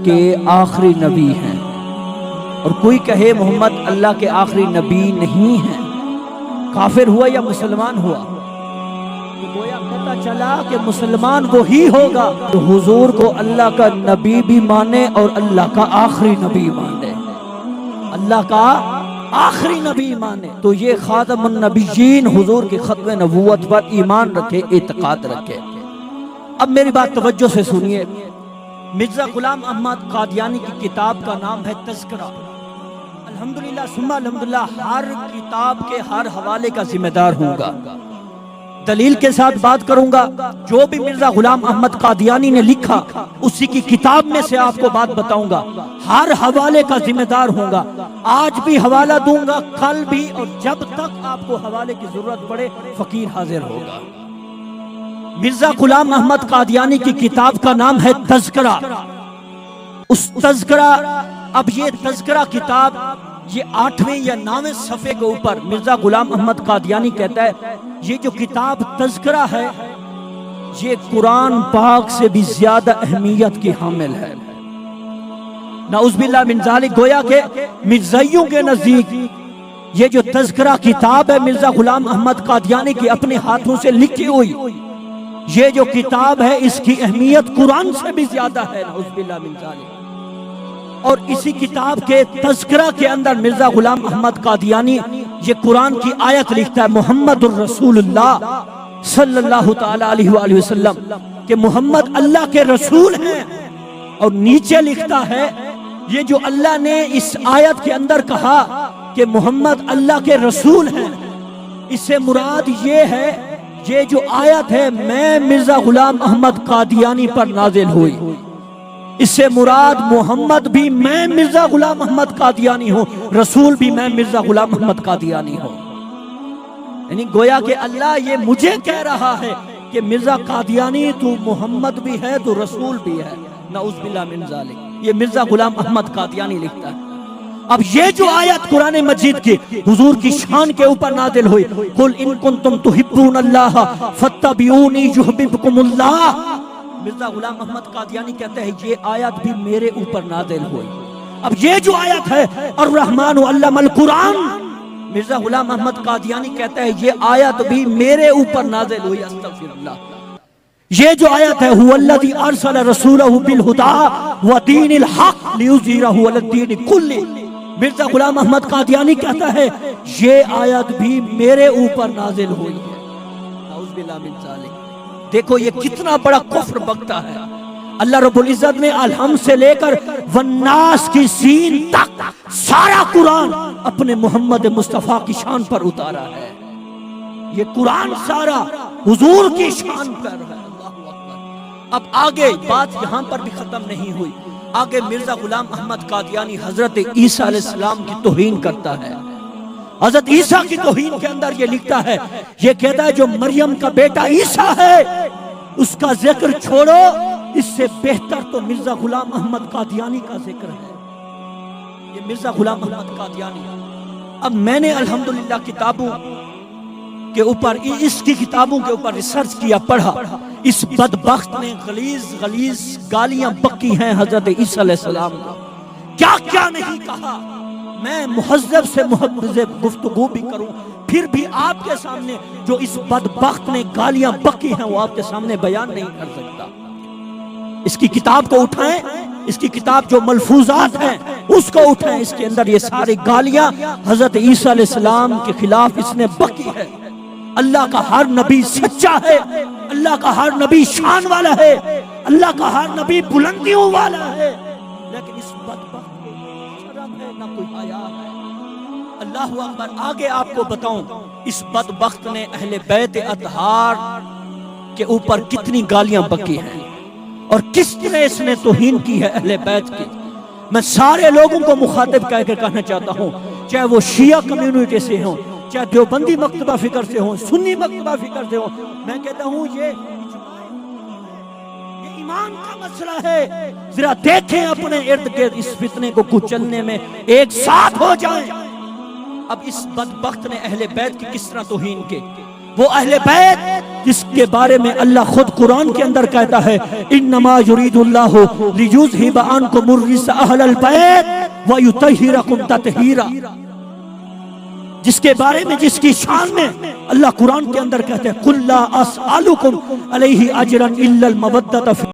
کے آخری نبی ہیں، اور کوئی کہے محمد اللہ کے آخری نبی نہیں ہیں، کافر ہوا یا مسلمان ہوا؟ تو گویا پتہ چلا کہ مسلمان وہی ہوگا جو حضور کو اللہ کا نبی بھی مانے اور اللہ کا آخری نبی مانے، اللہ کا آخری نبی مانے۔ تو یہ خاتم النبیین حضور کی ختم نبوت پر ایمان رکھے، اعتقاد رکھے۔ اب میری بات توجہ سے سنیے، مرزا غلام احمد قادیانی کی کتاب کا نام ہے تذکرہ۔ الحمدللہ ثم الحمدللہ ہر کتاب کے ہر حوالے کا ذمہ دار ہوں گا، دلیل کے ساتھ بات کروں گا۔ جو بھی مرزا غلام احمد قادیانی نے لکھا اسی کی کتاب میں سے آپ کو بات بتاؤں گا، ہر حوالے کا ذمہ دار ہوں گا۔ آج بھی حوالہ دوں گا، کل بھی، اور جب تک آپ کو حوالے کی ضرورت پڑے فقیر حاضر ہوگا۔ مرزا غلام احمد قادیانی کی کتاب کا نام ہے تذکرہ۔ اس تذکرہ، اب یہ تذکرہ کتاب، یہ 8ویں یا 9ویں صفحے کے اوپر مرزا غلام احمد قادیانی کہتا ہے یہ جو کتاب تذکرہ ہے یہ قرآن پاک سے بھی زیادہ اہمیت کی حامل ہے۔ نعوذ باللہ من ذالک، گویا کہ مرزائیوں کے نزدیک یہ جو تذکرہ کتاب ہے مرزا غلام احمد قادیانی کی اپنے ہاتھوں سے لکھی ہوئی، یہ جو کتاب ہے اس کی اہمیت قرآن سے بھی زیادہ ہے، نعوذ باللہ من ذالک۔ اور اسی کتاب کے تذکرہ کے اندر مرزا غلام احمد قادیانی یہ قرآن کی آیت لکھتا ہے، محمد الرسول اللہ صلی اللہ تعالی علیہ وآلہ وسلم، کہ محمد اللہ کے رسول ہیں۔ اور نیچے لکھتا ہے یہ جو اللہ نے اس آیت کے اندر کہا کہ محمد اللہ کے رسول ہیں، اس سے مراد یہ ہے یہ جو آیت ہے میں مرزا غلام احمد قادیانی پر نازل ہوئی، اس سے مراد محمد بھی میں مرزا غلام احمد قادیانی ہوں، رسول بھی میں مرزا غلام احمد قادیانی ہوں۔ یعنی گویا کہ اللہ یہ مجھے کہہ رہا ہے کہ مرزا قادیانی تو محمد بھی ہے تو رسول بھی ہے، نعوذ باللہ من ذالک۔ یہ مرزا غلام احمد قادیانی لکھتا ہے۔ اب یہ جو آیت قرآن مجید کی حضور کی شان کے اوپر نازل ہوئی، قل ان کنتم تحبون اللہ فاتبعونی یحببکم اللہ، مرزا غلام احمد قادیانی کہتے ہیں یہ آیت بھی میرے اوپر نازل ہوئی۔ اب یہ جو آیت ہے الرحمن علم القرآن، مرزا غلام احمد قادیانی کہتے ہیں یہ آیت بھی میرے اوپر نازل ہوئی، استغفر اللہ۔ یہ جو آیت ہے هو الذی ارسل رسولہ بالہدی ودین الحق لیظہرہ علی الدین کلہ، مرزا غلام احمد قادیانی کہتا ہے یہ آیت بھی میرے اوپر نازل ہوئی ہے، نعوذ باللہ من ذالک۔ دیکھو یہ کتنا بڑا کفر بکتا ہے۔ اللہ رب العزت نے الحم سے لے کر والناس کی سین تک سارا قرآن اپنے محمد مصطفیٰ کی شان پر اتارا ہے۔ یہ قرآن سارا حضور کی شان پر ہے۔ اب آگے بات یہاں پر بھی ختم نہیں ہوئی، آگے مرزا غلام احمد قادیانی حضرت عیسیٰ علیہ السلام کی توہین کرتا ہے۔ حضرت عیسیٰ کی توہین کے اندر یہ لکھتا ہے، یہ کہتا ہے جو مریم کا بیٹا عیسیٰ ہے اس کا ذکر چھوڑو، اس سے بہتر تو مرزا غلام احمد قادیانی کا ذکر ہے۔ یہ مرزا غلام احمد قادیانی۔ اب میں نے الحمدللہ کتابوں کے اوپر، اس کی کتابوں کے اوپر ریسرچ کیا، پڑھا، اس بدبخت نے غلیظ گالیاں بکی ہیں حضرت عیسیٰ علیہ السلام کو، کیا کیا نہیں کہا۔ میں مہذب سے مہذب گفتگو بھی کروں پھر بھی آپ کے سامنے جو اس بدبخت نے گالیاں بکی ہیں وہ آپ کے سامنے بیان نہیں کر سکتا۔ اس کی کتاب کو اٹھائیں، اس کی کتاب جو ملفوظات ہیں اس کو اٹھائیں، اس کے اندر یہ ساری گالیاں حضرت عیسیٰ علیہ السلام کے خلاف اس نے بکی ہے۔ اللہ کا ہر نبی سچا ہے، اللہ کا ہر نبی شان والا ہے، اللہ کا ہر نبی بلندیوں والا ہے، لیکن اس بدبخت کو شرم ہے نہ کوئی حیا ہے۔ اللہ اکبر۔ آگے آپ کو بتاؤں اس بدبخت نے اہل بیت اطہار کے اوپر کتنی گالیاں بکی ہیں اور کس طرح اس نے توہین کی ہے اہل بیت کی۔ میں سارے لوگوں کو مخاطب کہہ کے کہنا چاہتا ہوں، چاہے وہ شیعہ کمیونٹی سے ہوں، چاہے دیوبندی مکتبہ فکر سے ہوں، سنی مکتبہ فکر سے ہوں، میں کہتا ہوں یہ ایمان کا مسئلہ ہے۔ ذرا دیکھیں اپنے ارد گرد اس فتنے کو کچلنے میں ایک ساتھ ہو جائیں۔ اب اس بدبخت نے اہل بیت کی کس طرح توہین کی۔ وہ اہل بیت جس کے بارے میں اللہ خود قرآن کے اندر کہتا ہے انما یرید اللہ لیذھب عنکم الرجس اہل البیت ویطہرکم تطہیرا، جس کے بارے میں جس کی شان میں اللہ قرآن کے اندر کہتے ہیں قل لا اسألکم علیہ اجرا الا المودۃ